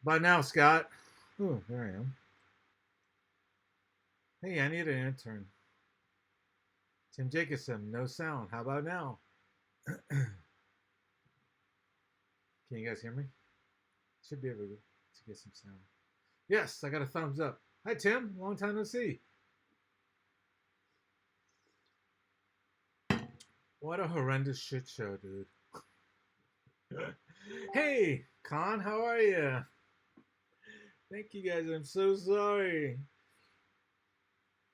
By now, Scott. Oh, there I am. Hey, I need an intern. Tim Jacobson, no sound. How about now? Can you guys hear me? Should be able to get some sound. Yes, I got a thumbs up. Hi, Tim. Long time no see. What a horrendous shit show, dude. Hey, Con, how are you? Thank you guys. I'm so sorry.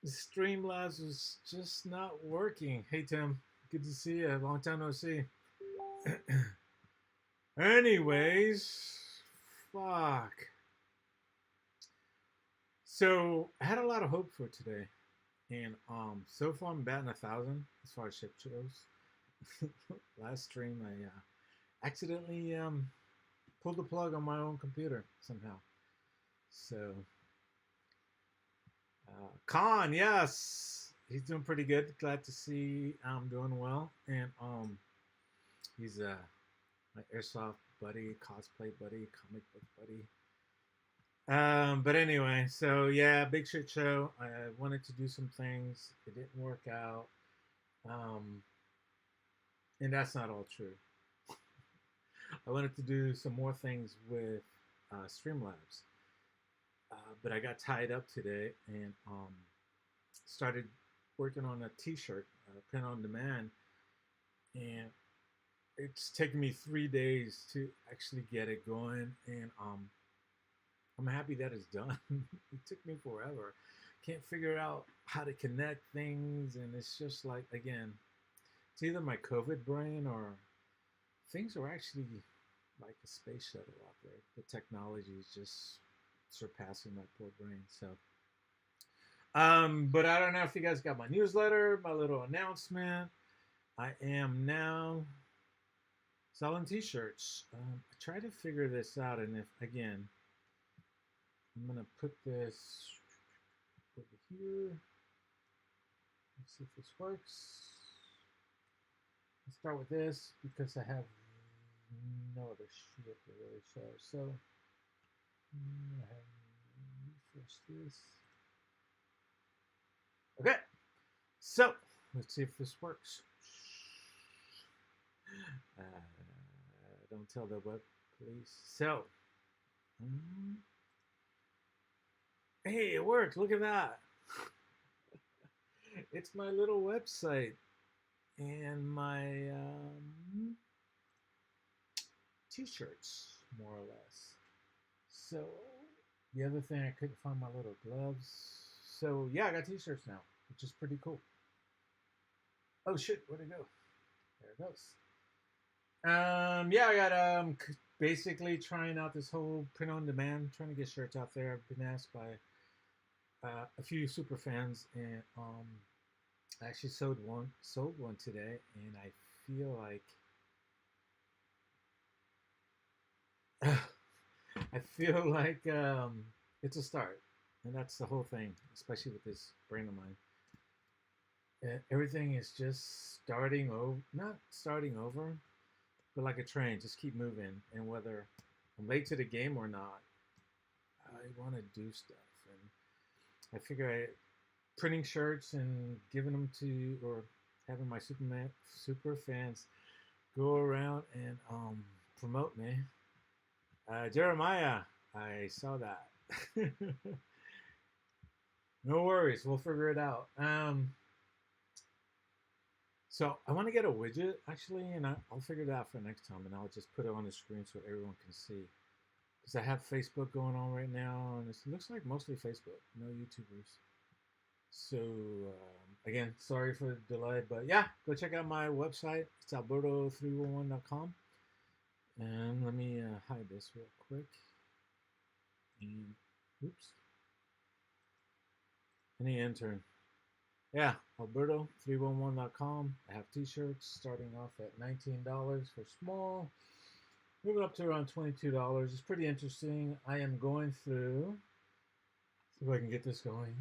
The Streamlabs was just not working. Hey, Tim. Good to see you. Long time no see. Anyways, fuck. So I had a lot of hope for today, and so far I'm batting 1,000 as far as ship shows. Last stream I accidentally pulled the plug on my own computer somehow. So Khan, yes, he's doing pretty good. Glad to see I'm doing well, and he's my airsoft buddy, cosplay buddy, comic book buddy. But anyway, so yeah, big shit show. I wanted to do some things. It didn't work out. Um, and that's not all true. I wanted to do some more things with Streamlabs. But I got tied up today and started working on a t-shirt, print on demand. And it's taken me 3 days to actually get it going. And I'm happy that it's done. It took me forever. Can't figure out how to connect things, and it's just like, again, it's either my COVID brain or things are actually like a space shuttle out there. The technology is just surpassing my poor brain. So, but I don't know if you guys got my newsletter, my little announcement. I am now selling T-shirts. I try to figure this out, and if again, I'm gonna put this over here. Let's see if this works. Let's start with this because I have no other shit to really show. So I have refresh this. Okay, so let's see if this works. Don't tell the web police. So, hey, it worked. Look at that. It's my little website and my t-shirts, more or less. So the other thing, I couldn't find my little gloves. So yeah, I got t-shirts now, which is pretty cool. Oh shit, where'd it go? There it goes. Yeah, I got basically trying out this whole print on demand, trying to get shirts out there. I've been asked by a few super fans, and I actually sold one today, and I feel like I feel like it's a start, and that's the whole thing, especially with this brain of mine. Everything is just starting over, not starting over, but like a train, just keep moving. And whether I'm late to the game or not, I want to do stuff. And I figure printing shirts and giving them to, or having my super fans go around and promote me. Jeremiah, I saw that. No worries, we'll figure it out. So I want to get a widget actually, and I'll figure it out for next time, and I'll just put it on the screen so everyone can see. Because I have Facebook going on right now, and it looks like mostly Facebook, no YouTubers. So again, sorry for the delay, but yeah, go check out my website. It's ALberto311.com, and let me hide this real quick. And oops, any intern. Yeah, ALberto311.com. I have t-shirts starting off at $19 for small, moving up to around $22. It's pretty interesting. I am going through, see if I can get this going.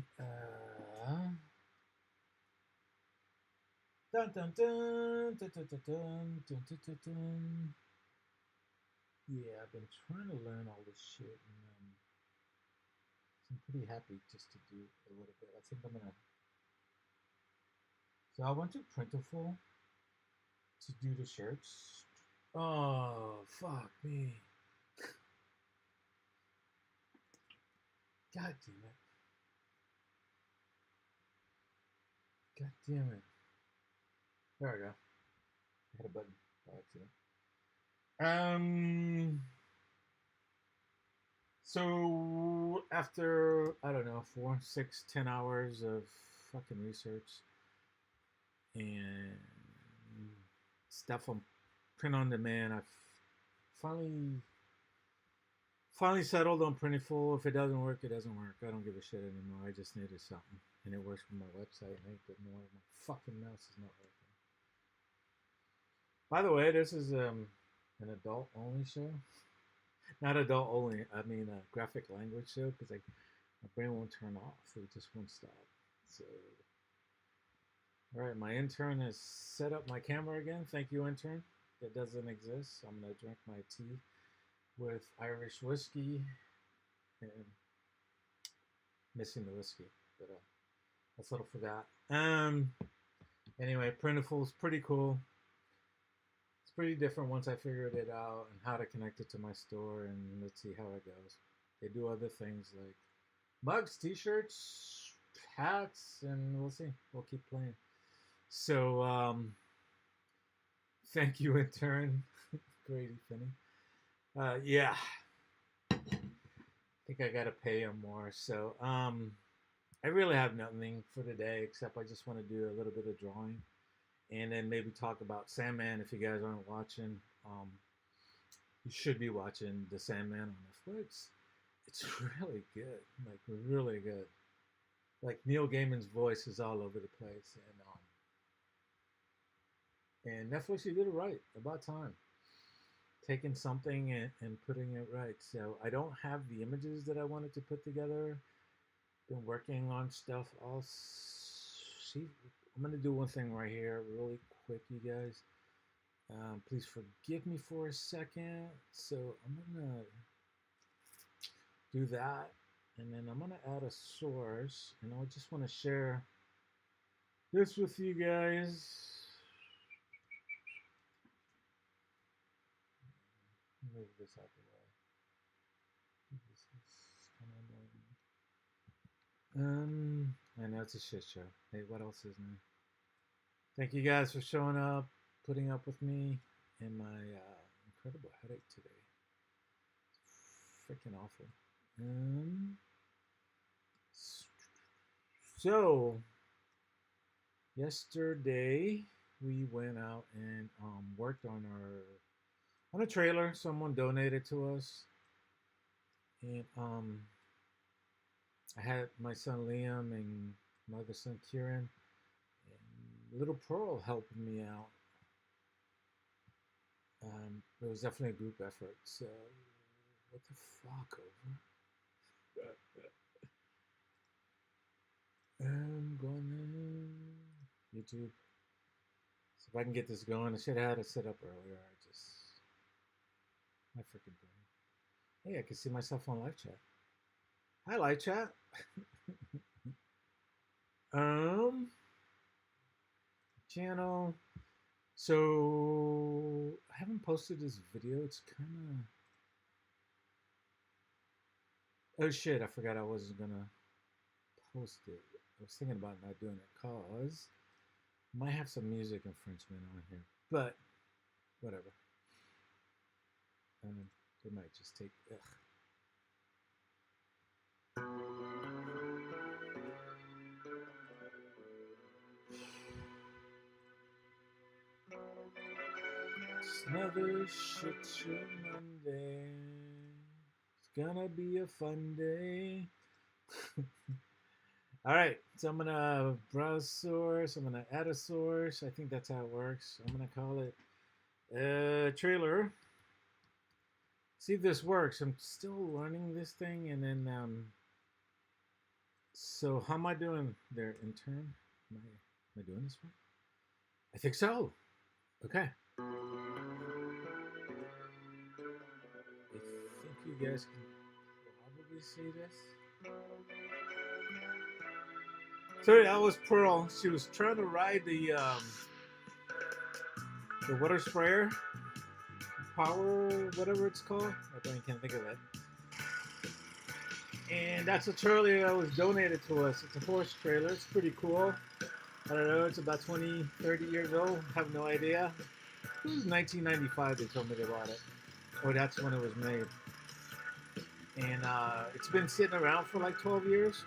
Dun, dun, dun, dun, dun, dun, dun, dun, dun, dun. Yeah, I've been trying to learn all this shit, and so I'm pretty happy just to do a little bit. I think I'm gonna. So I went to Printful to do the shirts. Oh fuck me! God damn it! God damn it! There we go. I hit a button by accident. Um. So after I don't know 4, 6, 10 hours of fucking research and stuff on print on demand, I've finally finally settled on Printful. If it doesn't work, it doesn't work. I don't give a shit anymore. I just needed something, and it works for my website. And I didn't want my fucking mouse is not working. By the way, this is an adult only show. Not adult only. I mean a graphic language show because my brain won't turn off. It just won't stop. So, all right, my intern has set up my camera again. Thank you, intern. That doesn't exist. I'm gonna drink my tea with Irish whiskey and missing the whiskey, but that's a little for that. Anyway, Printful is pretty cool. It's pretty different once I figured it out and how to connect it to my store, and let's see how it goes. They do other things like mugs, t-shirts, hats, and we'll see. We'll keep playing. So, thank you, intern. Grady Finney. Yeah, I think I gotta pay him more. So, I really have nothing for today except I just want to do a little bit of drawing and then maybe talk about Sandman. If you guys aren't watching, you should be watching the Sandman on Netflix. It's really good, like really good. Like Neil Gaiman's voice is all over the place, and Netflix, you did it right. About time. Taking something and putting it right. So I don't have the images that I wanted to put together. Been working on stuff. I'll see. I'm gonna do one thing right here, really quick, you guys. Please forgive me for a second. So I'm gonna do that, and then I'm gonna add a source, and I just want to share this with you guys. Move this out the way. This is kind of annoying. I know it's a shit show. Hey, what else is new? Thank you guys for showing up, putting up with me, and my incredible headache today. It's freaking awful. So yesterday we went out and worked on a trailer. Someone donated to us, and I had my son Liam and my other son Kieran and little Pearl helping me out. It was definitely a group effort. So what the fuck over? Going in YouTube. So if I can get this going, I should have had it set up earlier. My freaking brain. Hey, I can see myself on live chat. Hi, live chat. Channel. So I haven't posted this video. It's kind of. Oh shit! I forgot I wasn't gonna post it. I was thinking about not doing it cause I might have some music infringement on here, but whatever. They might just take. Ugh. It's another shit show Monday. It's gonna be a fun day. All right, so I'm gonna browse source. I'm gonna add a source. I think that's how it works. I'm gonna call it trailer. See if this works. I'm still learning this thing, and then so how am I doing there, intern? Am I doing this right? I think so. Okay. you guys can probably see this. So that was Pearl. She was trying to ride the water sprayer, power, whatever it's called. I can't think of it. And that's a trailer that was donated to us. It's a horse trailer. It's pretty cool. I don't know. It's about 20, 30 years old. I have no idea. It was 1995 they told me they bought it. Or that's when it was made. And it's been sitting around for like 12 years.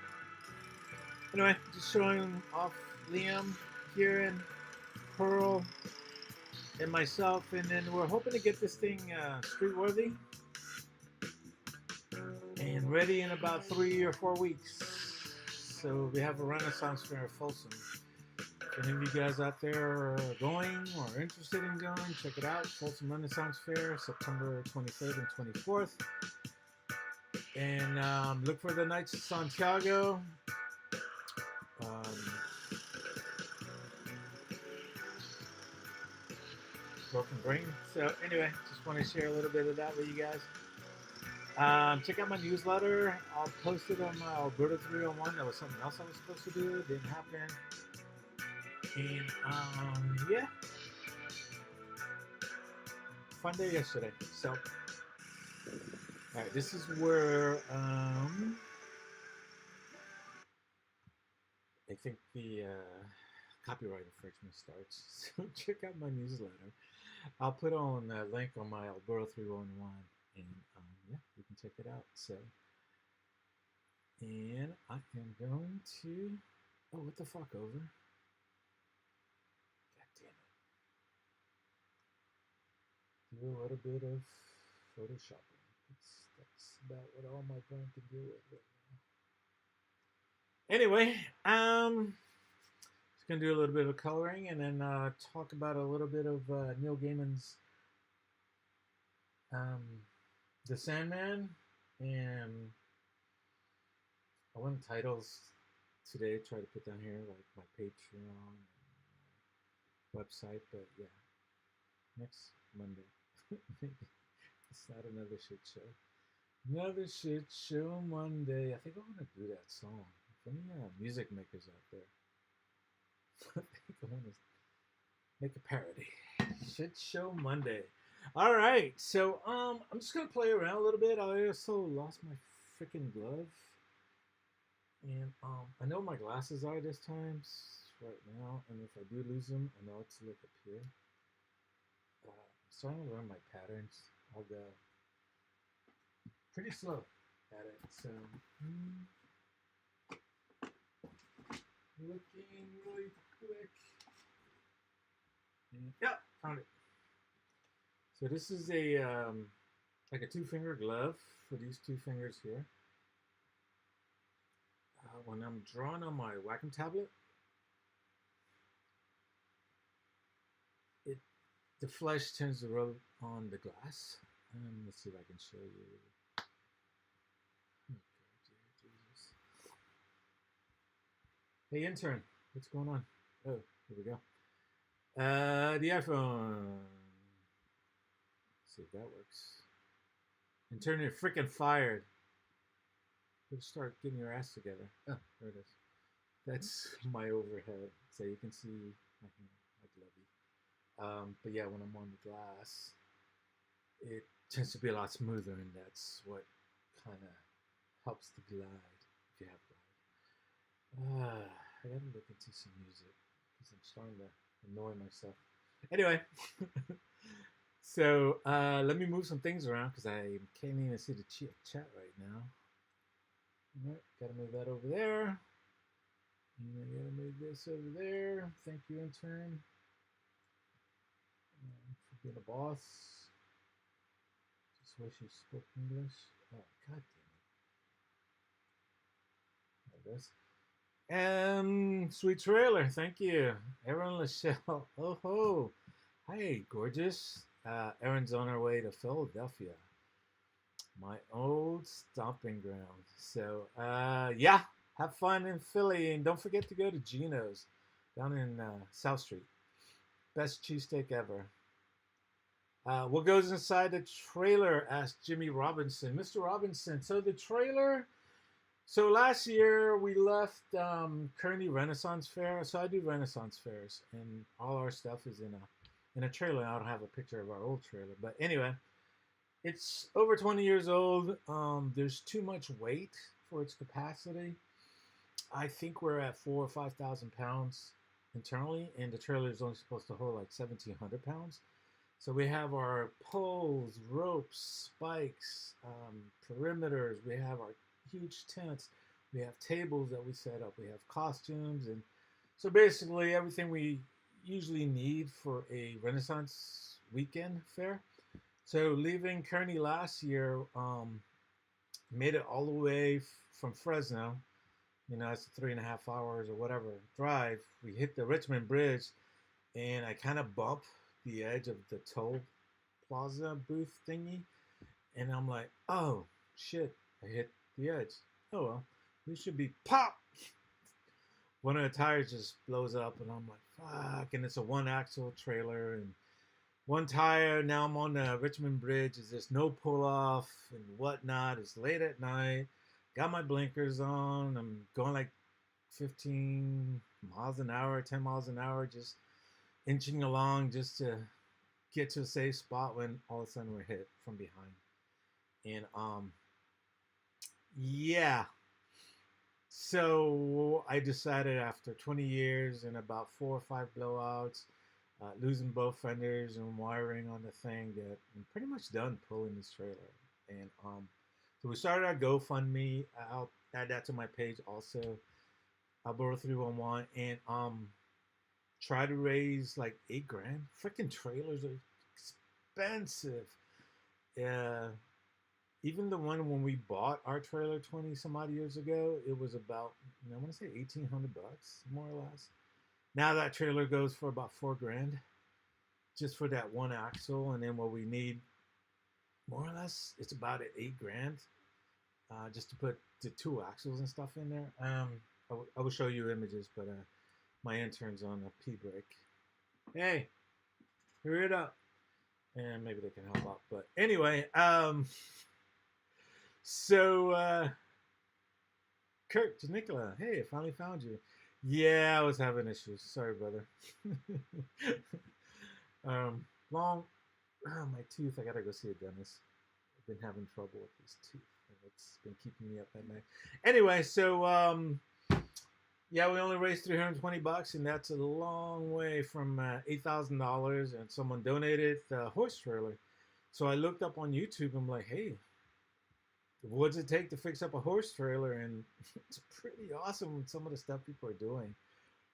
Anyway, just showing off Liam, Kieran, Pearl, and myself. And then we're hoping to get this thing street worthy and ready in about 3 or 4 weeks. So we have a Renaissance fair at Folsom. If any of you guys out there are going or interested in going, check it out. Folsom Renaissance Fair, September 23rd and 24th. And look for the Knights of Santiago. Broken brain. So anyway, just want to share a little bit of that with you guys. Check out my newsletter. I'll post it on my ALberto311. That was something else I was supposed to do. It didn't happen. And yeah, fun day yesterday. So, all right, this is where I think the copyright infringement starts. So check out my newsletter. I'll put on a link on my ALberto311, and yeah, you can check it out. So, and I am going to. Oh, what the fuck, over? Do a little bit of photoshopping. That's about what all my brain can do with right now. Anyway, just gonna do a little bit of coloring and then talk about a little bit of Neil Gaiman's The Sandman, and I want titles today. Try to put down here like my Patreon website, but yeah, next Monday. It's not another shit show. Another shit show Monday. I think I want to do that song. If any music makers out there, I think I want to make a parody. Shit show Monday. All right, so I'm just gonna play around a little bit. I also lost my freaking glove, and I know my glasses are this time right now, and if I do lose them, I know it's look up here. Starting to learn my patterns. I'll go pretty slow at it. So looking really quick. And, yeah, found it. So this is a like a 2-finger glove for these 2 fingers here. When I'm drawing on my Wacom tablet, the flesh tends to rub on the glass. Let's see if I can show you. Jesus. Hey intern, what's going on? Oh, here we go. The iPhone. Let's see if that works. Intern, you're freaking fired. Better start getting your ass together. Oh, there it is. That's my overhead, so you can see my hand, like Lovey. But yeah, when I'm on the glass, it tends to be a lot smoother, and that's what kind of helps the glide, if you have glide. I gotta look into some music, because I'm starting to annoy myself. Anyway, so let me move some things around, because I can't even see the chat right now. All right, gotta move that over there. And I gotta move this over there. Thank you, intern. For being a boss. Just wish you spoke English. Oh, god damn it. There it is. Sweet trailer, thank you. Erin Lachelle. Oh ho. Hi, gorgeous. Erin's on her way to Philadelphia, my old stomping ground. So, yeah, have fun in Philly, and don't forget to go to Gino's down in South Street. Best cheesesteak ever. What goes inside the trailer? Asked Jimmy Robinson. Mr. Robinson. So the trailer. So last year we left Kearney Renaissance Fair. So I do Renaissance fairs, and all our stuff is in a trailer. I don't have a picture of our old trailer, but anyway, it's over 20 years old. There's too much weight for its capacity. I think we're at 4 or 5 thousand pounds internally, and the trailer is only supposed to hold like 1,700 pounds. So we have our poles, ropes, spikes, perimeters. We have our huge tents. We have tables that we set up. We have costumes, and so basically everything we usually need for a Renaissance weekend fair. So leaving Kearney last year, made it all the way from Fresno. You know, it's 3.5 hours or whatever drive. We hit the Richmond Bridge, and I kind of bumped the edge of the toll plaza booth thingy, and I'm like, oh shit, I hit the edge. Oh well, we should be pop. One of the tires just blows up, and I'm like, fuck. And it's a one axle trailer, and one tire. Now I'm on the Richmond Bridge. Is just no pull off and whatnot. It's late at night. Got my blinkers on. I'm going like 15 miles an hour, 10 miles an hour, just inching along just to get to a safe spot when all of a sudden we're hit from behind. And yeah. So I decided after 20 years and about 4 or 5 blowouts, losing both fenders and wiring on the thing, that I'm pretty much done pulling this trailer. And so we started our GoFundMe. I'll add that to my page also, ALberto311, and try to raise like 8 grand. Freaking trailers are expensive. Yeah. Even the one when we bought our trailer 20 some odd years ago, it was about, I want to say $1,800, more or less. Now that trailer goes for about 4 grand just for that one axle. And then what we need, more or less, it's about at 8 grand just to put the 2 axles and stuff in there. I will show you images, but my intern's on a pee break. Hey, hurry it up. And maybe they can help out. But anyway, so Kurt to Nicola, hey, I finally found you. Yeah, I was having issues. Sorry, brother. Long, my tooth. I gotta go see a dentist. I've been having trouble with this tooth. It's been keeping me up at night. Anyway, so yeah, we only raised $320, and that's a long way from $8,000. And someone donated the horse trailer. So I looked up on YouTube. I'm like, hey, what does it take to fix up a horse trailer? And it's pretty awesome with some of the stuff people are doing.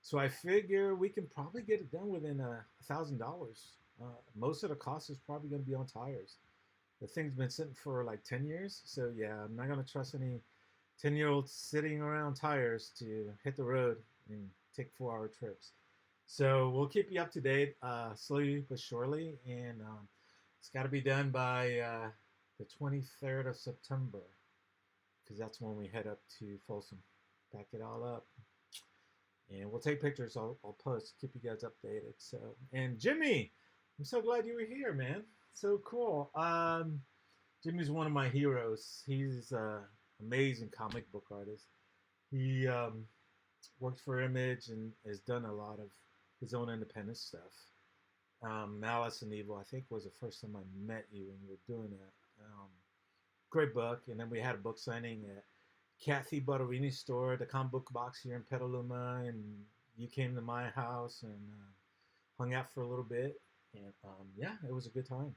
So I figure we can probably get it done within $1,000. Most of the cost is probably going to be on tires. The thing's been sitting for like 10 years. So yeah, I'm not going to trust any 10-year-olds sitting around tires to hit the road and take 4-hour trips. So we'll keep you up to date slowly but surely. And it's got to be done by the 23rd of September, because that's when we head up to Folsom, pack it all up, and we'll take pictures. I'll post, keep you guys updated. So, and Jimmy, I'm so glad you were here, man. So cool. Jimmy's one of my heroes. He's an amazing comic book artist. He works for Image and has done a lot of his own independent stuff. Malice and Evil, I think, was the first time I met you when you were doing that. Great book. And then we had a book signing at Kathy Butterini's store, the comic book box here in Petaluma, and you came to my house and hung out for a little bit. And yeah, it was a good time.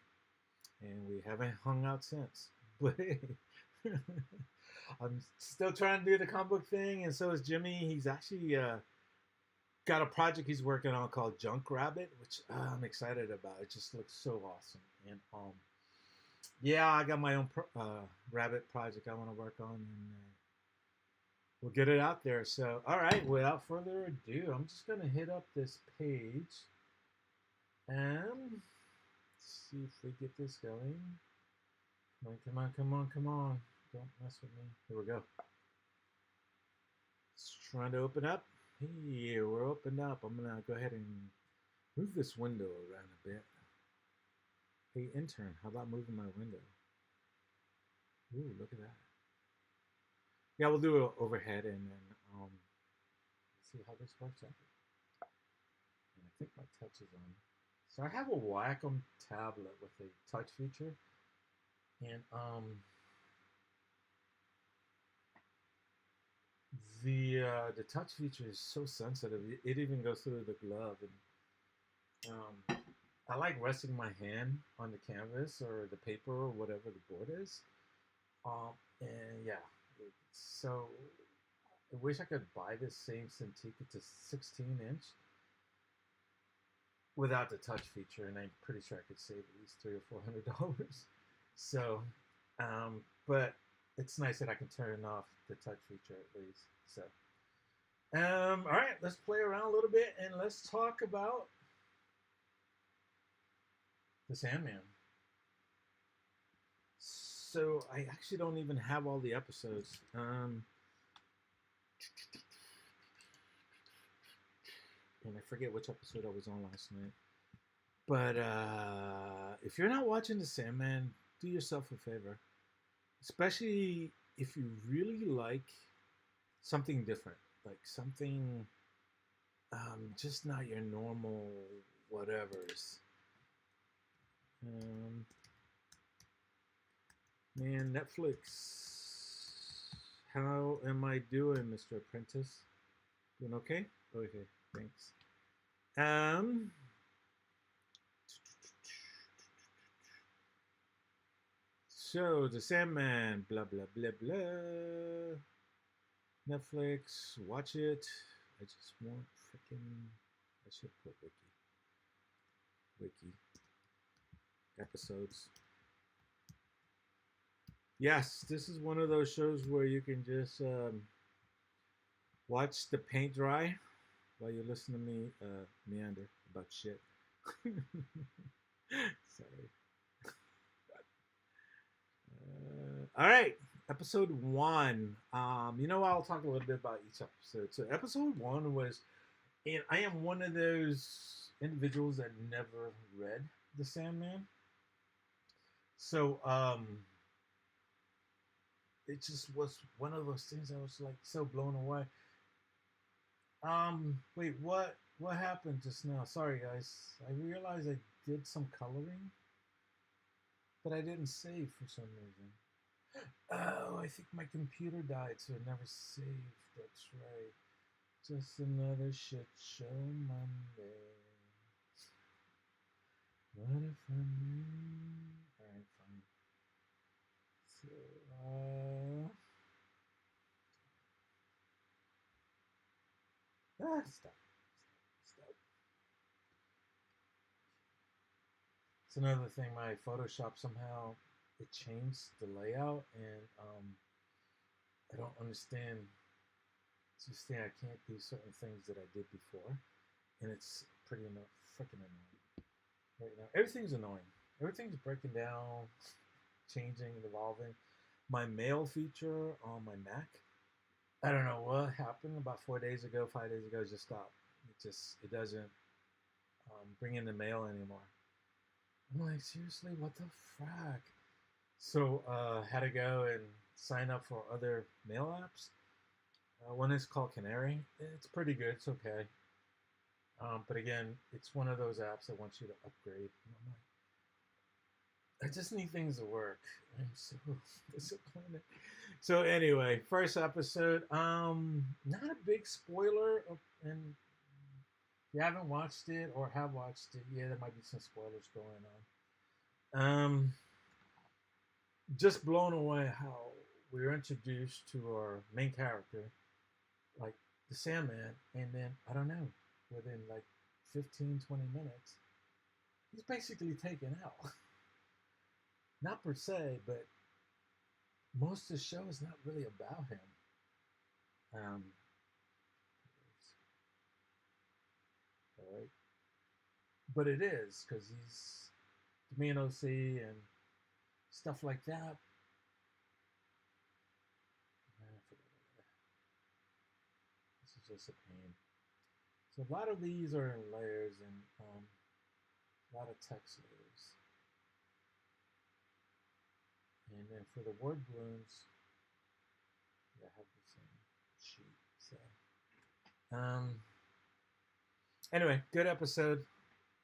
And we haven't hung out since. But I'm still trying to do the comic book thing, and so is Jimmy. He's actually got a project he's working on called Junk Rabbit, which I'm excited about. It just looks so awesome. And yeah, I got my own rabbit project I want to work on, and we'll get it out there. So, all right, without further ado, I'm just going to hit up this page and see if we get this going. Come on, come on, come on. Don't mess with me. Here we go. It's trying to open up. Here, we're opened up. I'm going to go ahead and move this window around a bit. Hey, intern, how about moving my window? Ooh, look at that. Yeah, we'll do it overhead and then see how this works out. And I think my touch is on. So I have a Wacom tablet with a touch feature, and the touch feature is so sensitive. It even goes through the glove, and I like resting my hand on the canvas or the paper or whatever the board is. And yeah, so I wish I could buy this same Cintiq. It's a 16-inch without the touch feature, and I'm pretty sure I could save at least $300 or $400. So, but it's nice that I can turn off the touch feature at least. So, all right, let's play around a little bit and let's talk about the Sandman. So I actually don't even have all the episodes. And I forget which episode I was on last night. But if you're not watching The Sandman, do yourself a favor. Especially if you really like something different. Like something just not your normal whatevers. Man, Netflix. How am I doing, Mr. Apprentice? Doing okay? Okay, thanks. So the Sandman, blah blah blah blah. Netflix, watch it. I just want freaking. I should put wiki episodes. Yes, this is one of those shows where you can just watch the paint dry while you listen to me meander about shit. Sorry. All right, episode 1. You know, I'll talk a little bit about each episode. So, episode 1 was, and I am one of those individuals that never read The Sandman. So, it just was one of those things I was like so blown away. Wait, what happened just now? Sorry, guys. I realized I did some coloring, but I didn't save for some reason. Oh, I think my computer died, so it never saved. That's right. Just another shit show Monday. What if I knew? Alright, fine. So, stop. It's another thing. My Photoshop somehow it changed the layout, and I don't understand. It's just I can't do certain things that I did before, and it's pretty freaking annoying right now. Everything's annoying. Everything's breaking down, changing, evolving. My mail feature on my Mac, I don't know what happened about 4 days ago, 5 days ago, it just stopped. It doesn't bring in the mail anymore. I'm like, seriously, what the frack? So had to go and sign up for other mail apps. One is called Canary. It's pretty good. It's okay. But again, it's one of those apps that wants you to upgrade. I just need things to work. I'm so disappointed. So anyway, first episode. Not a big spoiler, and if you haven't watched it or have watched it, yeah, there might be some spoilers going on. Just blown away how we were introduced to our main character, like the Sandman, and then I don't know, within like 15, 20 minutes, he's basically taken out. Not per se, but most of the show is not really about him. All right. But it is, because he's the main OC and stuff like that. This is just a pain. So a lot of these are in layers and a lot of text layers. And then for the word balloons, I have the same sheet. So, anyway, good episode.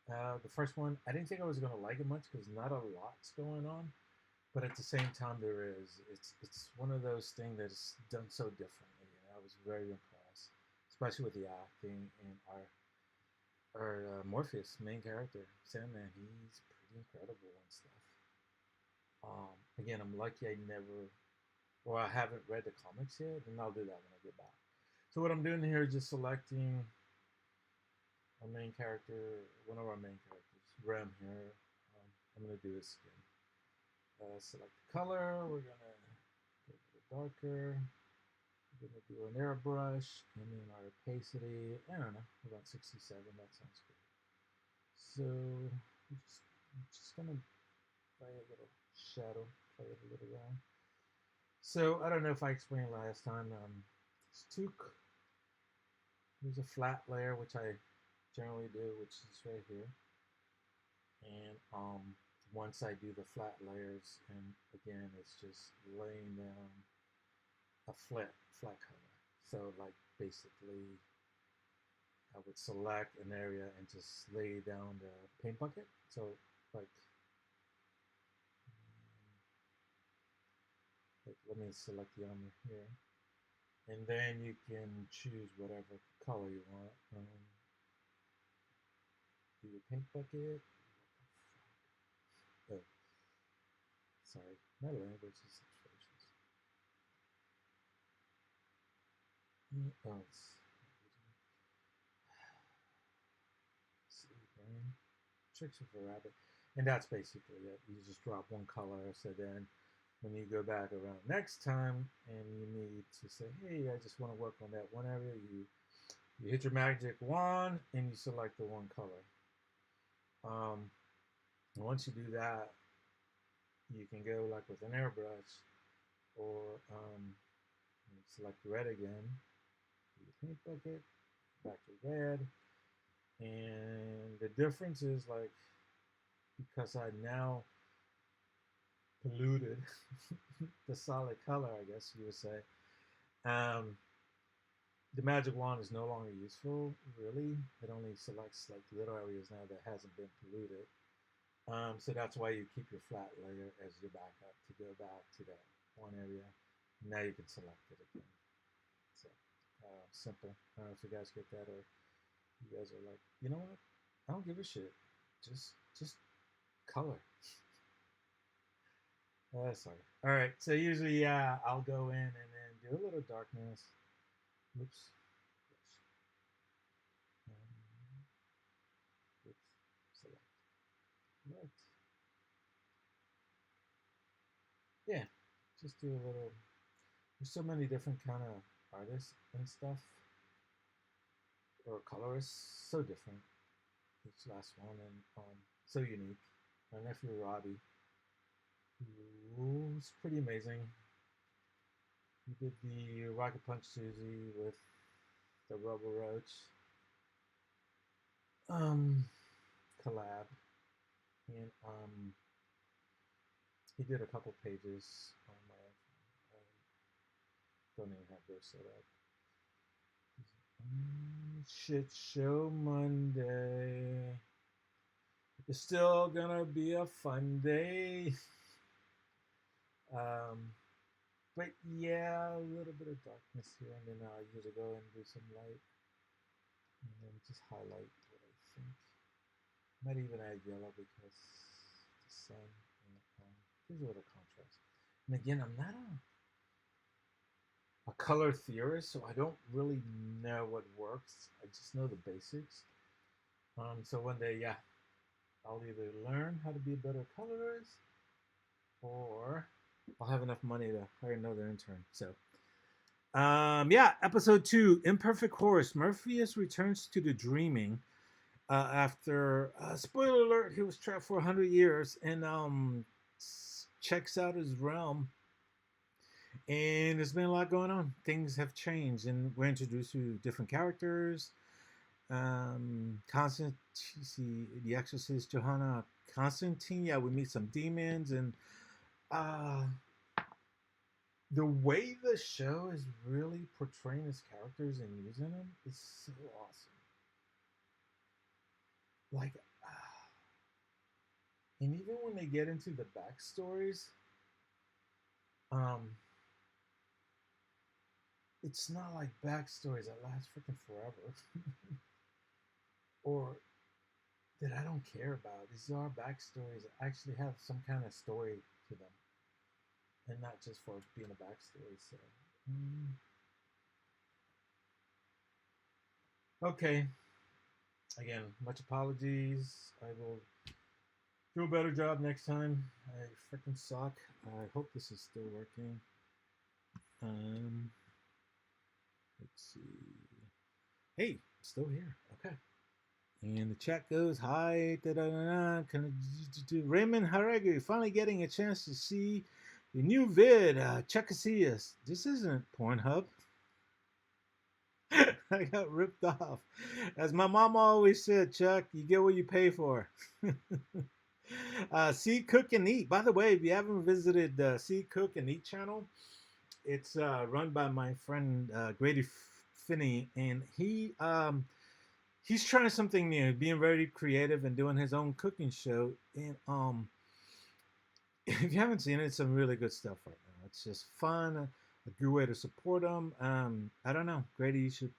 The first one, I didn't think I was going to like it much because not a lot's going on, but at the same time, there is. It's one of those things that's done so differently. And I was very impressed, especially with the acting and our Morpheus main character, Sandman. He's pretty incredible and stuff. Again, I'm lucky I never, or I haven't read the comics yet, and I'll do that when I get back. So what I'm doing here is just selecting our main character, one of our main characters, Rem here. I'm going to do this again. Select the color. We're going to go a little darker. We're going to do an airbrush, and then our opacity, I don't know, about 67. That sounds good. So I'm just going to play a little shadow, play it a little around. So I don't know if I explained last time. There's a flat layer, which I generally do, which is right here. And once I do the flat layers, and again, it's just laying down a flat color. So like basically, I would select an area and just lay down the paint bucket. So like let me select the armor here. And then you can choose whatever color you want. Do your paint bucket. Oh, sorry, my language is atrocious. Oh, tricks with a rabbit, and that's basically it. You just drop one color, so then when you go back around next time and you need to say, hey, I just want to work on that one area, you hit your magic wand and you select the one color. And once you do that, you can go like with an airbrush, or select red again, do the paint bucket, back to red, and the difference is like, because I now polluted the solid color, I guess you would say, the magic wand is no longer useful, really. It only selects like little areas now that hasn't been polluted. So that's why you keep your flat layer as your backup to go back to that one area. Now you can select it again. So simple. I don't know if you guys get that, or you guys are like, you know what? I don't give a shit. Just color. Sorry. All right. So usually, I'll go in and then do a little darkness. Oops. Select. Right. Yeah. Just do a little. There's so many different kind of artists and stuff, or colorists. So different. Each last one, and so unique. My nephew Robbie, who's pretty amazing. He did the Rocket Punch Susie with the Rubber Roach collab, and he did a couple pages on my don't even have those set up. Shit show Monday. It's still gonna be a fun day. But yeah, a little bit of darkness here, and then I usually go and do some light, and then just highlight what I think. Might even add yellow because the sun and gives a little contrast. And again, I'm not a color theorist, so I don't really know what works. I just know the basics. So one day, yeah, I'll either learn how to be a better colorist, or I'll have enough money to hire another intern. So, yeah, episode 2, Imperfect Horse. Morpheus returns to the dreaming after, spoiler alert, he was trapped for 100 years, and checks out his realm. And there's been a lot going on. Things have changed, and we're introduced to different characters. The Exorcist, Johanna Constantine. Yeah, we meet some demons, and uh, the way the show is really portraying his characters and using them is so awesome. Like, and even when they get into the backstories, um, it's not like backstories that last freaking forever, or that I don't care about. These are backstories that actually have some kind of story to them, and not just for being a backstory. So, okay. Again, much apologies. I will do a better job next time. I freaking suck. I hope this is still working. Um, let's see. Hey, still here. Okay. And the chat goes, hi, Raymond Haregu, finally getting a chance to see the new vid. Check to see us. This isn't Pornhub. I got ripped off. As my mom always said, Chuck, you get what you pay for. See, Cook and Eat. By the way, if you haven't visited the See, Cook and Eat channel, it's run by my friend Grady Finney, and he's trying something new, being very creative and doing his own cooking show. And if you haven't seen it, it's some really good stuff right now. It's just fun, a good way to support him. I don't know, Grady, you should.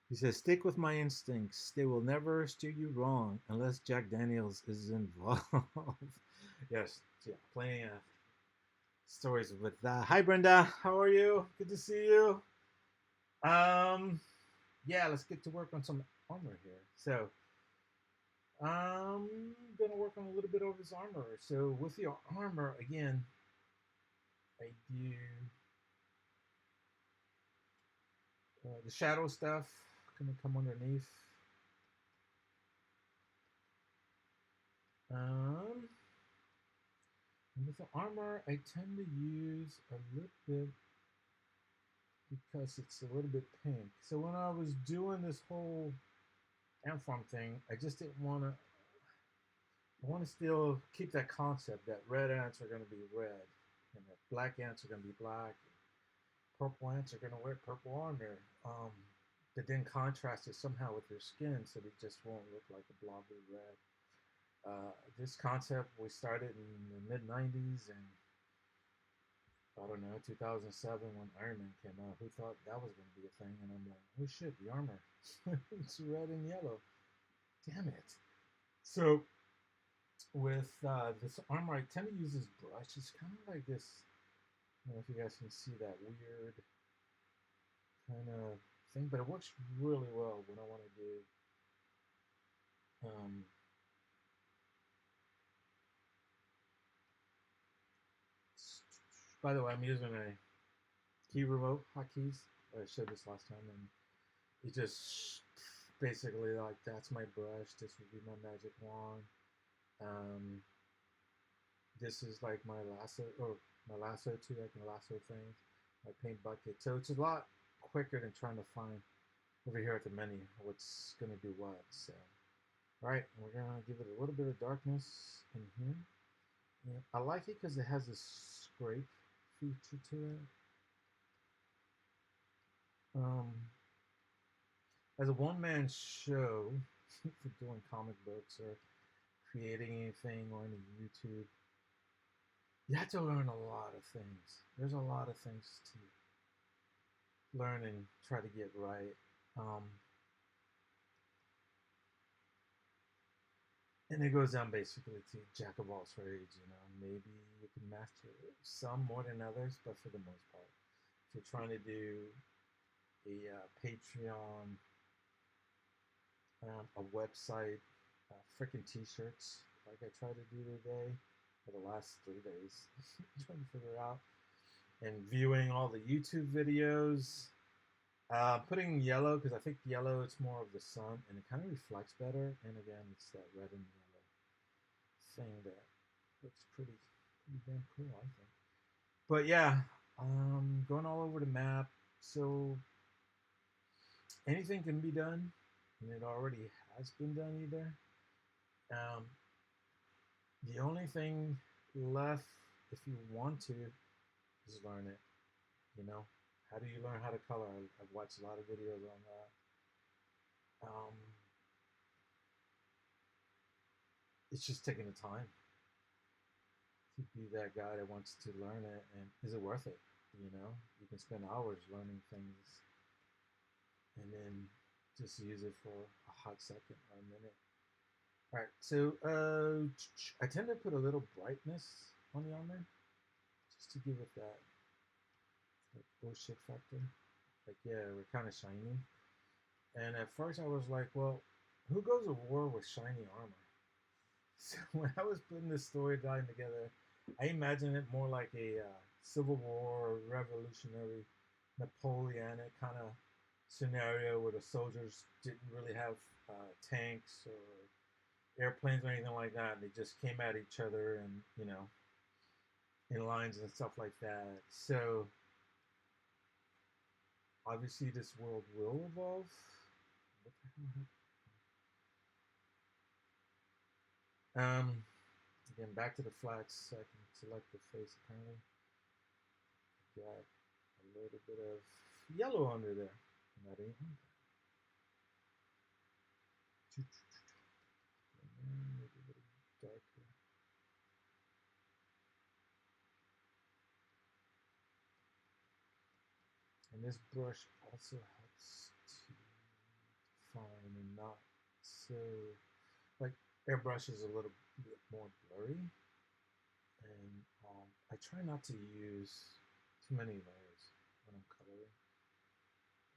He says, stick with my instincts. They will never steer you wrong unless Jack Daniels is involved. Yes, yeah, plenty of stories with that. Hi, Brenda. How are you? Good to see you. Yeah, let's get to work on some armor here. So, I'm gonna work on a little bit of his armor. So, with your armor, again, I do the shadow stuff. Gonna come underneath. Um, with the armor, I tend to use a little bit because it's a little bit pink. So when I was doing this whole ant farm thing, I just didn't want to. I want to still keep that concept that red ants are going to be red, and that black ants are going to be black, and purple ants are going to wear purple armor. But then contrast it somehow with their skin, so they just won't look like a blobby red. This concept we started in the mid '90s, and I don't know, 2007 when Iron Man came out. Who thought that was going to be a thing? And I'm like, oh shit, the armor. It's red and yellow. Damn it. So with this armor, I tend to use this brush. It's kind of like this. I don't know if you guys can see that weird kind of thing, but it works really well when I want to do. By the way, I'm using a key remote hotkeys. I showed this last time, and it just basically like that's my brush. This would be my magic wand. This is like my lasso, or my lasso too. I can lasso things. My paint bucket. So it's a lot quicker than trying to find over here at the menu what's going to do what. So, all right, we're gonna give it a little bit of darkness in here. And I like it because it has this scrape feature to it. As a one-man show for doing comic books or creating anything on YouTube, you have to learn a lot of things. There's a lot of things to learn and try to get right. And it goes down basically to jack of all trades. Maybe you can master some more than others, but for the most part, if you're trying to do a Patreon, a website, freaking t-shirts like I try to do today for the last 3 days, trying to figure out, and viewing all the YouTube videos. Putting yellow because I think yellow it's more of the sun and it kind of reflects better. And again, it's that red and yellow thing that looks pretty damn cool, I think. But yeah, going all over the map. So anything can be done, and it already has been done either. The only thing left if you want to, just learn it. You know, how do you learn how to color? I've watched a lot of videos on that. It's just taking the time to be that guy that wants to learn it, and is it worth it? You know, you can spend hours learning things, and then just use it for a hot second or a minute. All right, so I tend to put a little brightness on the armor just to give it that bullshit factor. Like, yeah, we're kind of shiny. And at first I was like, well, who goes to war with shiny armor? So when I was putting this storyline together, I imagined it more like a Civil War, revolutionary, Napoleonic kind of scenario where the soldiers didn't really have tanks or airplanes or anything like that. They just came at each other and, you know, in lines and stuff like that. So obviously this world will evolve. What the hell? Again, back to the flats. So I can select the face. Apparently, got a little bit of yellow under there. That ain't maybe a little darker. And this brush also helps to define and not so like airbrush is a little bit more blurry, and I try not to use too many layers when I'm coloring.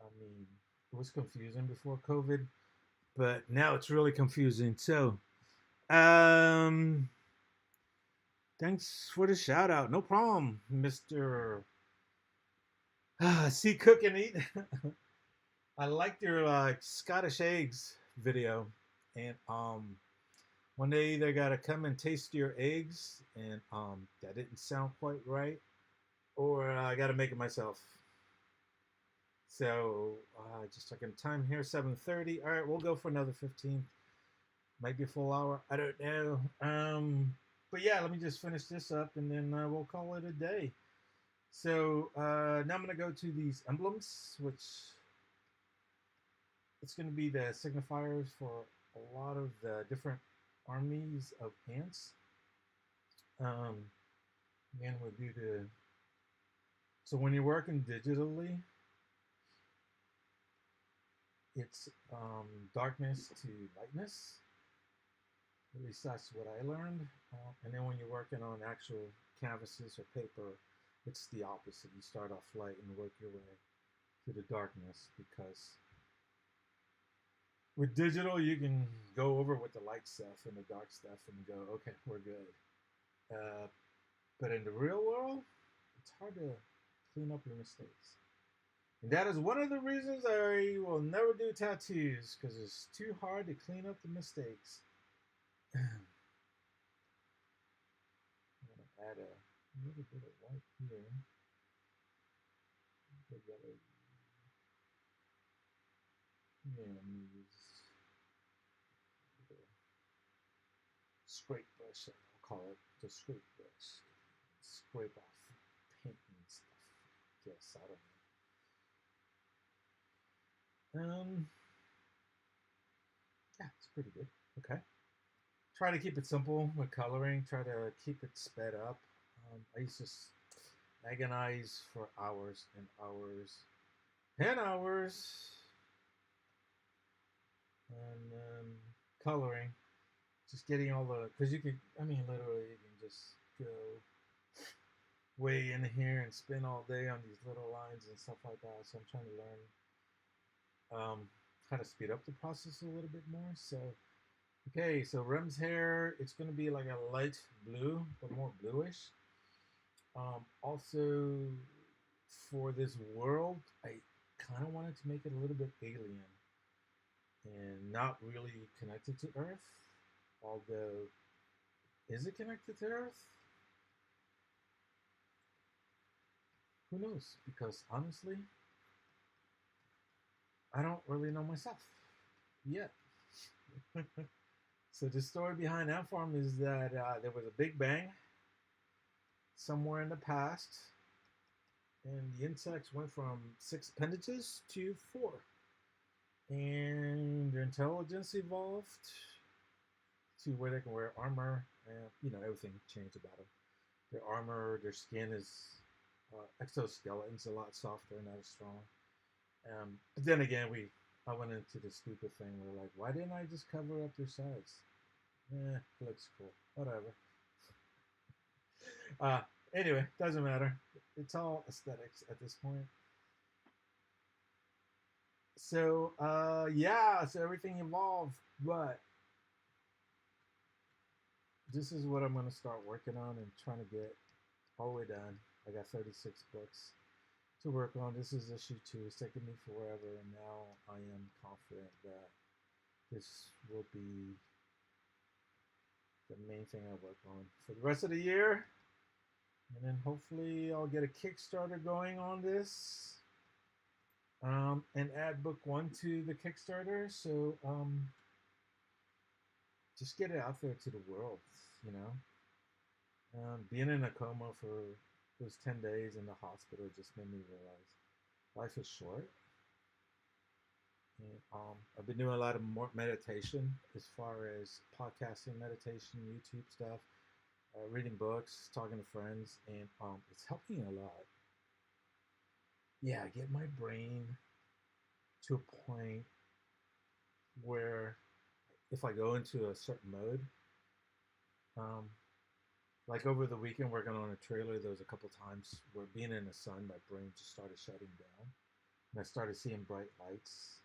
I mean, it was confusing before COVID, but now it's really confusing. So, um, thanks for the shout out. No problem, Mister See Cook and Eat. I liked your Scottish eggs video, and one day they gotta come and taste your eggs, and that didn't sound quite right, or I gotta make it myself. So just checking time here, 7:30. All right, we'll go for another 15. Might be a full hour. I don't know. But yeah, let me just finish this up, and then we'll call it a day. So now I'm gonna go to these emblems, which it's gonna be the signifiers for a lot of the different armies of ants. Again, we'll do the. So when you're working digitally, it's darkness to lightness. At least that's what I learned. And then when you're working on actual canvases or paper, it's the opposite. You start off light and work your way to the darkness, because with digital you can go over with the light stuff and the dark stuff and go, okay, we're good. But in the real world, it's hard to clean up your mistakes. And that is one of the reasons I will never do tattoos, because it's too hard to clean up the mistakes. I'm going to add a little bit of white here. The yellow. Yeah, I'm going to use the scrape brush, I'll call it the scrape brush. Scrape off paint and stuff. Yes, I don't know. Yeah, it's pretty good. Okay. Try to keep it simple with coloring. Try to keep it sped up. I used to agonize for hours and hours and hours on coloring. Just getting all the, because you can, I mean, literally, you can just go way in here and spend all day on these little lines and stuff like that. So I'm trying to learn how to speed up the process a little bit more. So, okay, so Rem's hair, it's going to be like a light blue, but more bluish. Also, for this world, I kind of wanted to make it a little bit alien and not really connected to Earth. Although, is it connected to Earth? Who knows? Because honestly, I don't really know myself yet. So the story behind Ant Farm is that there was a big bang, somewhere in the past, and the insects went from 6 appendages to 4, and their intelligence evolved to where they can wear armor, and everything changed about them. Their armor, their skin is exoskeleton's a lot softer and not as strong. But then again, I went into the stupid thing where like, why didn't I just cover up their sides? It looks cool. Whatever. Uh, anyway, doesn't matter. It's all aesthetics at this point. So yeah, so everything evolved, but this is what I'm gonna start working on and trying to get all the way done. I got 36 books to work on. This is issue 2. It's taken me forever, and now I am confident that this will be the main thing I work on for the rest of the year. And then hopefully I'll get a Kickstarter going on this, and add book 1 to the Kickstarter. So just get it out there to the world, you know. Being in a coma for those 10 days in the hospital just made me realize life is short. And, I've been doing a lot of more meditation as far as podcasting, meditation, YouTube stuff, reading books, talking to friends, and it's helping a lot. Yeah, get my brain to a point where if I go into a certain mode, like over the weekend working on a trailer, there was a couple times where being in the sun, my brain just started shutting down, and I started seeing bright lights.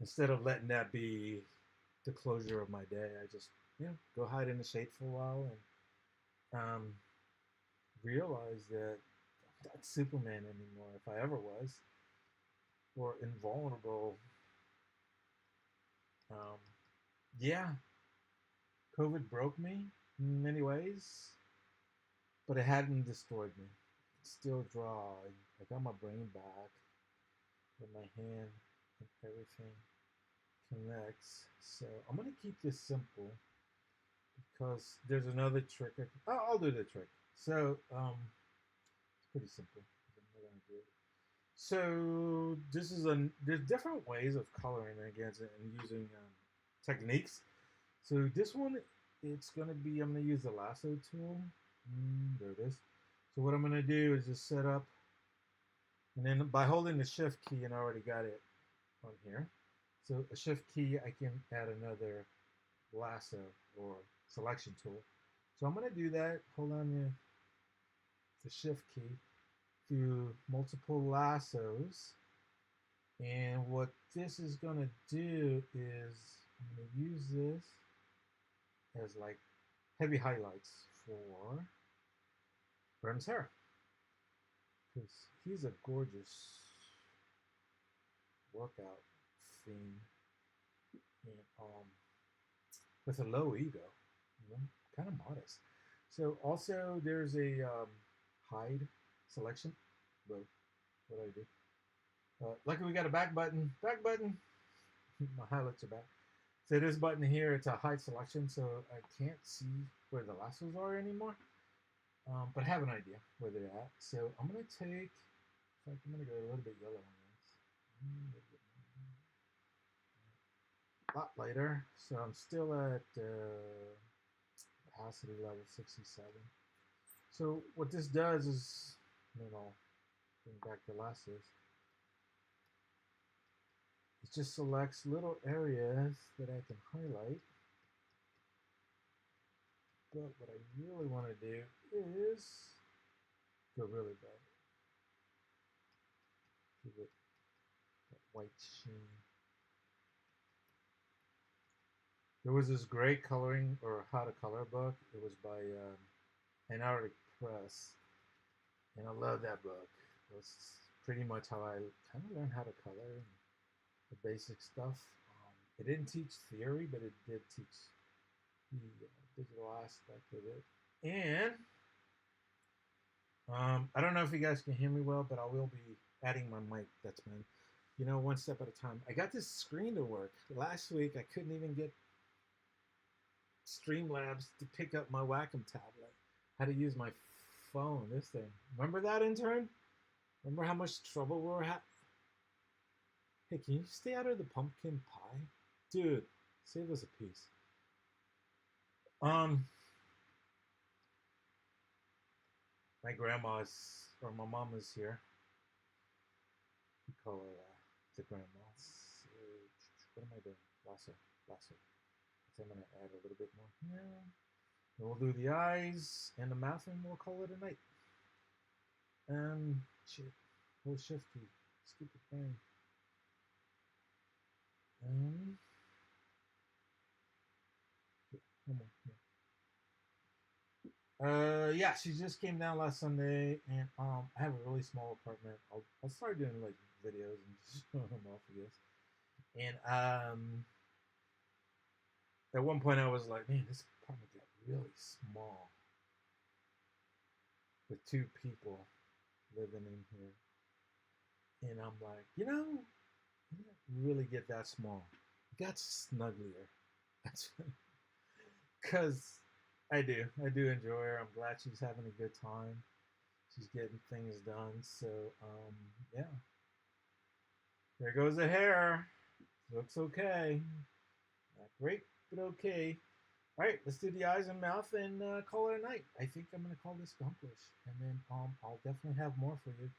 Instead of letting that be the closure of my day, I just go hide in the shade for a while and realize that I'm not Superman anymore, if I ever was, or invulnerable. Yeah, COVID broke me in many ways, but it hadn't destroyed me. I still draw. I got my brain back, with my hand and everything connects. So I'm gonna keep this simple because there's another trick. I'll do the trick. So it's pretty simple. I'm gonna do it. So there's different ways of coloring against it and using techniques. So this one, I'm gonna use the lasso tool. There it is. So what I'm gonna do is just set up, and then by holding the shift key, and I already got it on here. So a shift key, I can add another lasso or selection tool. So I'm gonna do that. Hold on the shift key through multiple lassos. And what this is gonna do is I'm gonna use this as like heavy highlights for Brim's hair, because he's a gorgeous workout theme, and with a low ego, kind of modest. So also there's a hide selection. Well, what do I do? Luckily we got a back button. Back button. My highlights are back. So this button here, it's a hide selection, so I can't see where the lassos are anymore. But I have an idea where they're at. So I'm gonna take, I'm gonna go a little bit yellow on this. A lot lighter. So I'm still at opacity level 67. So what this does is, bring back the lassos. It just selects little areas that I can highlight. But what I really want to do is go really bright. Give it that white sheen. There was this great coloring or how to color book. It was by Antarctic Press, and I love that book. It was pretty much how I kind of learned how to color, the basic stuff. It didn't teach theory, but it did teach the digital aspect of it. And I don't know if you guys can hear me well, but I will be adding my mic. That's been, one step at a time. I got this screen to work. Last week, I couldn't even get Streamlabs to pick up my Wacom tablet. How to use my phone, this thing. Remember that, intern? Remember how much trouble we were having? Hey, can you stay out of the pumpkin pie? Dude, save us a piece. My grandma's, or my mom is here. We call her the grandma. So, what am I doing? Lasso. So I'm going to add a little bit more here. And we'll do the eyes and the mouth, and we'll call it a night. Shit. Hold shift key. Stupid thing. Yeah, yeah, she just came down last Sunday, and I have a really small apartment. I'll start doing like videos and just showing them off, I guess. And at one point I was like, man, this apartment got really small with 2 people living in here. And I'm like, it didn't really get that small. It got snugglier. That's because I do enjoy her. I'm glad she's having a good time. She's getting things done. So yeah. There goes the hair. Looks okay. Not great, but okay. All right, let's do the eyes and mouth and call it a night. I think I'm going to call this accomplished. And then I'll definitely have more for you.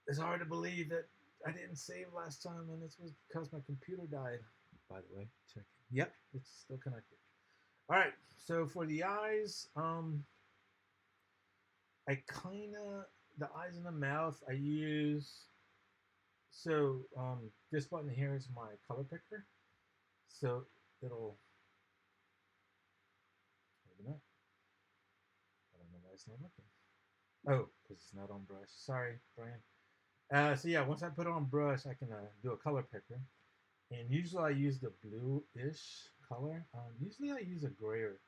It's hard to believe that I didn't save last time, and this was because my computer died. By the way, check. Yep, it's still connected. All right, so for the eyes, I kind of, the eyes and the mouth, I use, so this button here is my color picker. So it'll, wait a minute. I don't know why it's not working. Oh, because it's not on brush. Sorry, Brian. So yeah, once I put it on brush, I can do a color picker. And usually I use the blue-ish color. Usually I use a grayer,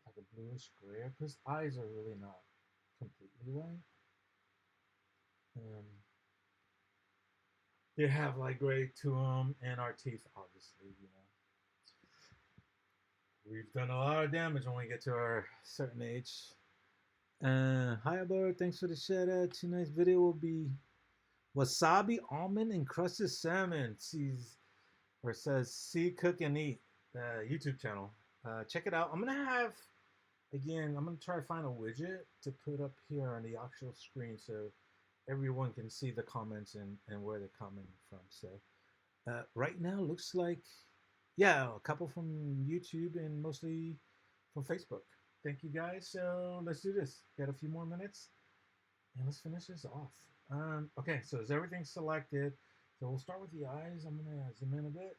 like a bluish grayer, because eyes are really not completely white. They have like gray to them, and our teeth, obviously, we've done a lot of damage when we get to our certain age. Hi, ALberto, thanks for the shout out. Tonight's video will be wasabi almond encrusted salmon. Says see, cook, and eat. YouTube channel. Check it out. I'm gonna try to find a widget to put up here on the actual screen so everyone can see the comments and where they're coming from. So right now looks like, yeah, a couple from YouTube and mostly from Facebook. Thank you guys. So let's do this. Got a few more minutes and let's finish this off. Okay, so is everything selected? So we'll start with the eyes. I'm gonna zoom in a bit.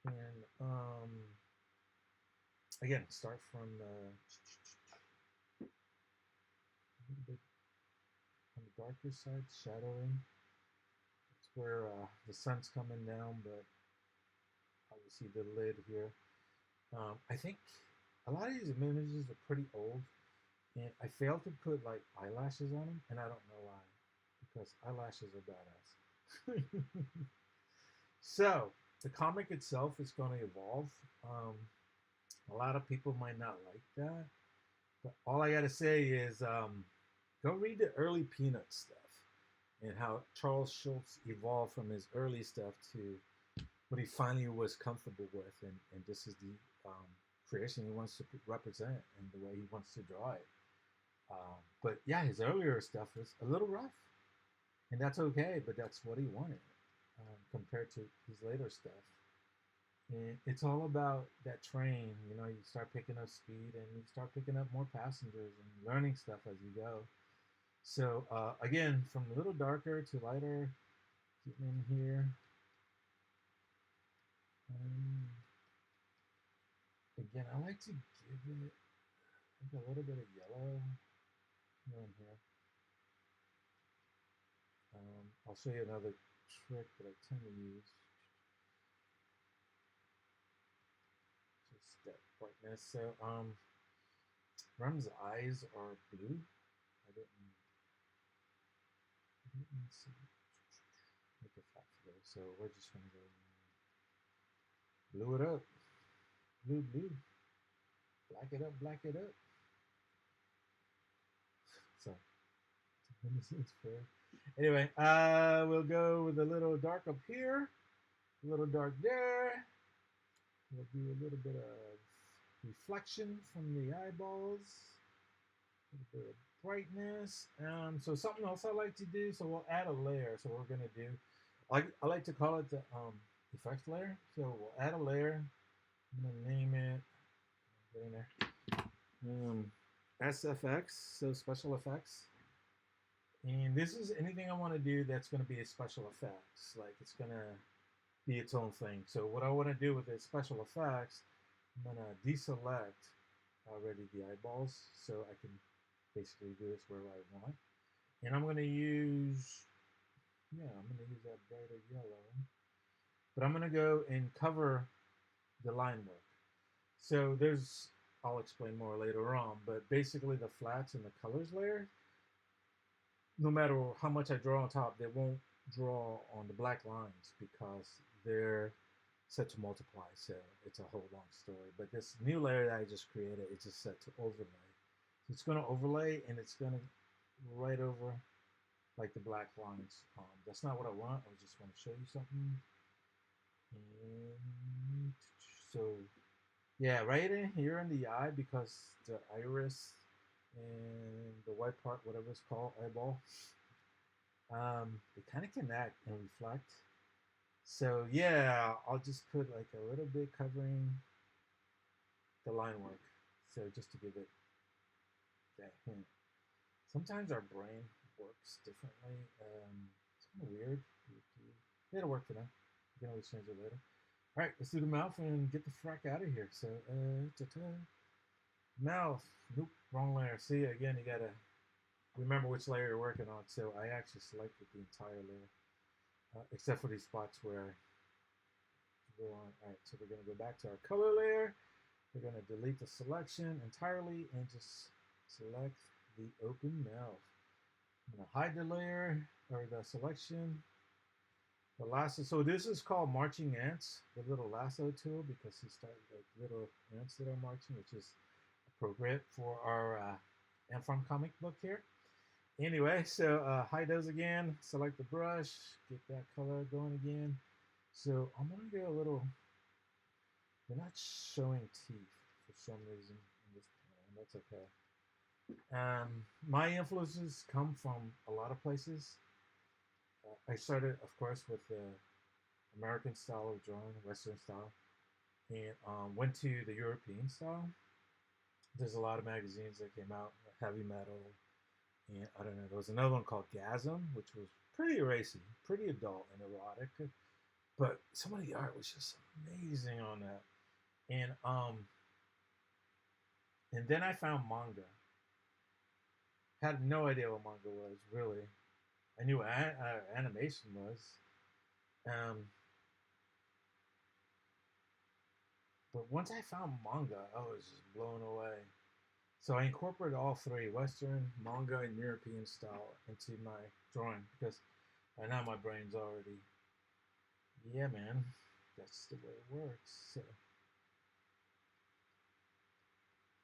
And again, start from a little bit on the darker side, shadowing. It's where the sun's coming down, but obviously the lid here. I think a lot of these images are pretty old, and I failed to put like eyelashes on them, and I don't know why, because eyelashes are badass. So the comic itself is going to evolve. A lot of people might not like that, but all I got to say is go read the early Peanut stuff and how Charles Schulz evolved from his early stuff to what he finally was comfortable with, and this is the creation he wants to represent and the way he wants to draw it. But yeah, his earlier stuff was a little rough, and that's okay, but that's what he wanted compared to his later stuff. And it's all about that train. You start picking up speed and you start picking up more passengers and learning stuff as you go. So again, from a little darker to lighter, getting in here. Again, I like to give it a little bit of yellow here and here. I'll show you another trick that I tend to use. Just that brightness. So Rem's eyes are blue. I didn't see. Make it flat together. So we're just gonna go Blue it up. Blue, blue. Black it up, black it up. So, it's fair. Anyway, we'll go with a little dark up here, a little dark there. We'll do a little bit of reflection from the eyeballs, a little bit of brightness. So something else I like to do, so we'll add a layer. So we're gonna do, I like to call it the effects layer. So we'll add a layer. I'm gonna name it, get in there, SFX, so special effects. And this is anything I want to do that's going to be a special effects. Like it's going to be its own thing. So what I want to do with the special effects, I'm going to deselect already the eyeballs so I can basically do this wherever I want. And I'm going to use, I'm going to use that brighter yellow. But I'm going to go and cover the line work. So I'll explain more later on, but basically the flats and the colors layer, no matter how much I draw on top, they won't draw on the black lines because they're set to multiply. So it's a whole long story. But this new layer that I just created, it's just set to overlay. So it's going to overlay and it's going to right over like the black lines. That's not what I want. I just want to show you something. And so yeah, right in here in the eye, because the iris and the white part, whatever it's called, eyeball, they kind of connect and reflect. So yeah, I'll just put like a little bit covering the line work. So just to give it that hint. Sometimes our brain works differently. It's kind of weird. It'll work for now. You can always change it later. All right, let's do the mouth and get the frack out of here. So, mouth. Nope, wrong layer. See, again, you gotta remember which layer you're working on. So I actually selected the entire layer, except for these spots where go on. All right, so we're gonna go back to our color layer. We're gonna delete the selection entirely and just select the open mouth. I'm gonna hide the layer or the selection. The lasso. So this is called marching ants, the little lasso tool, because he started like little ants that are marching, which is appropriate for our ant farm comic book here. Anyway, so hide those again. Select the brush, get that color going again. So I'm gonna get a little. They're not showing teeth for some reason in this panel, and that's okay. My influences come from a lot of places. I started, of course, with the American style of drawing, Western style, and went to the European style. There's a lot of magazines that came out, heavy metal, and I don't know. There was another one called Gasm, which was pretty racy, pretty adult and erotic, but some of the art was just amazing on that. And then I found manga. Had no idea what manga was really. I knew what animation was. Um, but once I found manga, I was just blown away. So I incorporated all three, Western, manga, and European style into my drawing because right now my brain's already, yeah, man, that's the way it works. So,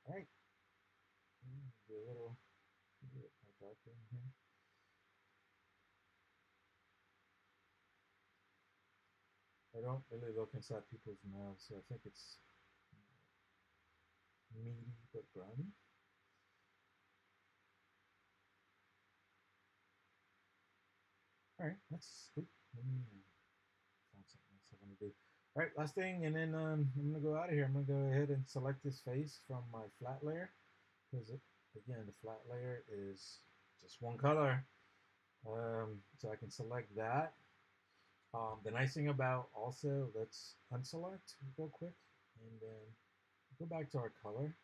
all right, do a little more darker in here. I don't really look inside people's mouths, so I think it's meaty but browny. All right, that's good. Let me find something else I want to do. All right, last thing, and then I'm gonna go out of here. I'm gonna go ahead and select this face from my flat layer because again, the flat layer is just one color. So I can select that. The nice thing about also, let's unselect real quick and then go back to our color.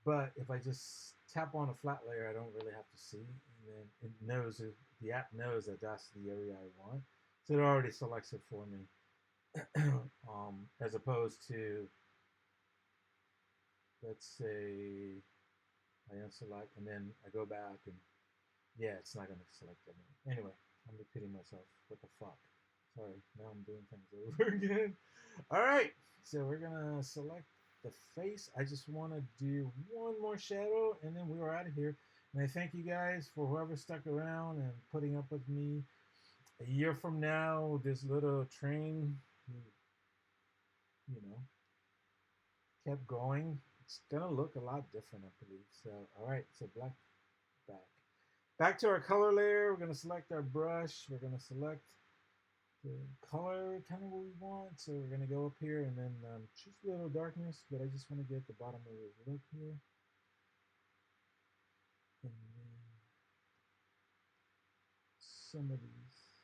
But if I just tap on a flat layer, I don't really have to see, and then it knows, the app knows that that's the area I want. So it already selects it for me. As opposed to, let's say I unselect and then I go back and yeah, it's not going to select it. Anyway, I'm repeating myself. What the fuck? Sorry, now I'm doing things over again. All right, so we're gonna select the face. I just want to do one more shadow, and then we're out of here. And I thank you guys for whoever stuck around and putting up with me. A year from now, this little train, you know, kept going. It's gonna look a lot different, I believe. So, all right, so black back. Back to our color layer. We're gonna select our brush. We're gonna select the color kind of what we want. So we're gonna go up here and then choose a little darkness, but I just want to get the bottom of the look here. And then some of these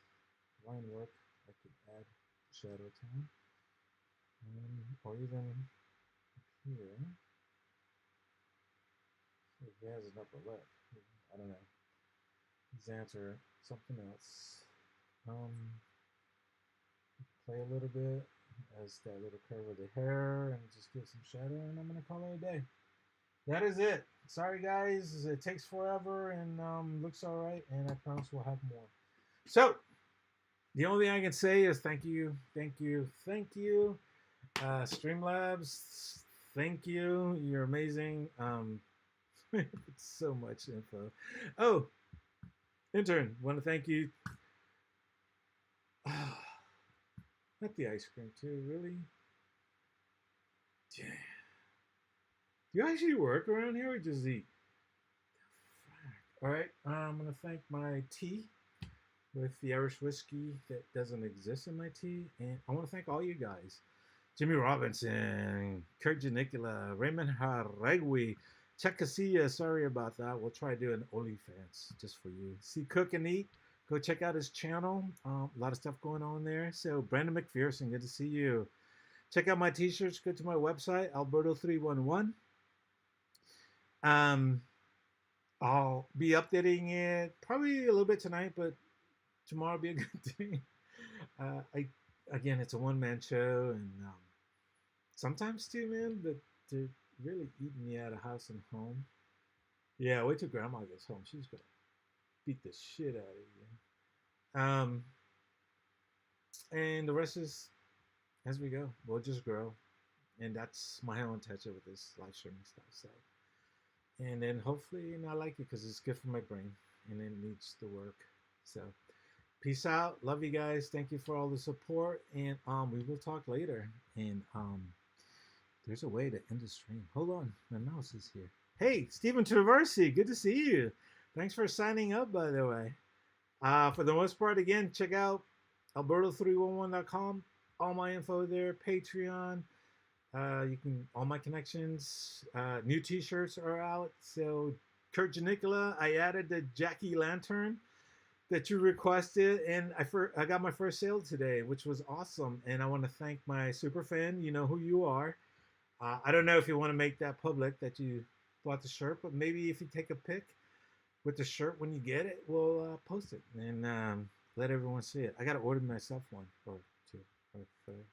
line work, I could add shadow tone, or even here. So if he has an upper lip, I don't know. His answer something else. Play a little bit as that little curve of the hair and just give some shadow, and I'm gonna call it a day. That is it. Sorry guys, it takes forever and looks all right, and I promise we'll have more. So the only thing I can say is thank you, thank you, thank you. Streamlabs, thank you. You're amazing. It's so much info. Oh, intern, want to thank you. Not the ice cream too, really? Yeah. Do you actually work around here or just eat? All right, I'm gonna thank my tea with the Irish whiskey that doesn't exist in my tea, and I want to thank all you guys: Jimmy Robinson, Kurt Janicula, Raymond Haregui, Chuck Casilla. Sorry about that. We'll try to do an OnlyFans just for you. See Cook and Eat. Go check out his channel. A lot of stuff going on there. So Brandon McPherson, good to see you. Check out my t-shirts. Go to my website, ALberto311. I'll be updating it probably a little bit tonight, but tomorrow will be a good day. Again, it's a one-man show, and sometimes two men, but they're really eating me out of house and home. Yeah, wait till Grandma gets home. She's gonna beat the shit out of you. And the rest is as we go. We'll just grow, and that's my whole intention with this live streaming stuff. So, and then hopefully, I like it because it's good for my brain, and it needs to work. So, peace out. Love you guys. Thank you for all the support, and we will talk later. And there's a way to end the stream. Hold on, my mouse is here. Hey, Stephen Traversi, good to see you. Thanks for signing up, by the way. For the most part, again, check out ALberto311.com. All my info there. Patreon. You can all my connections. New T-shirts are out. So Kurt Janicula, I added the Jackie Lantern that you requested, and I got my first sale today, which was awesome. And I want to thank my super fan. You know who you are. I don't know if you want to make that public that you bought the shirt, but maybe if you take a pic with the shirt when you get it, we'll post it and let everyone see it. I got to order myself one or two or three.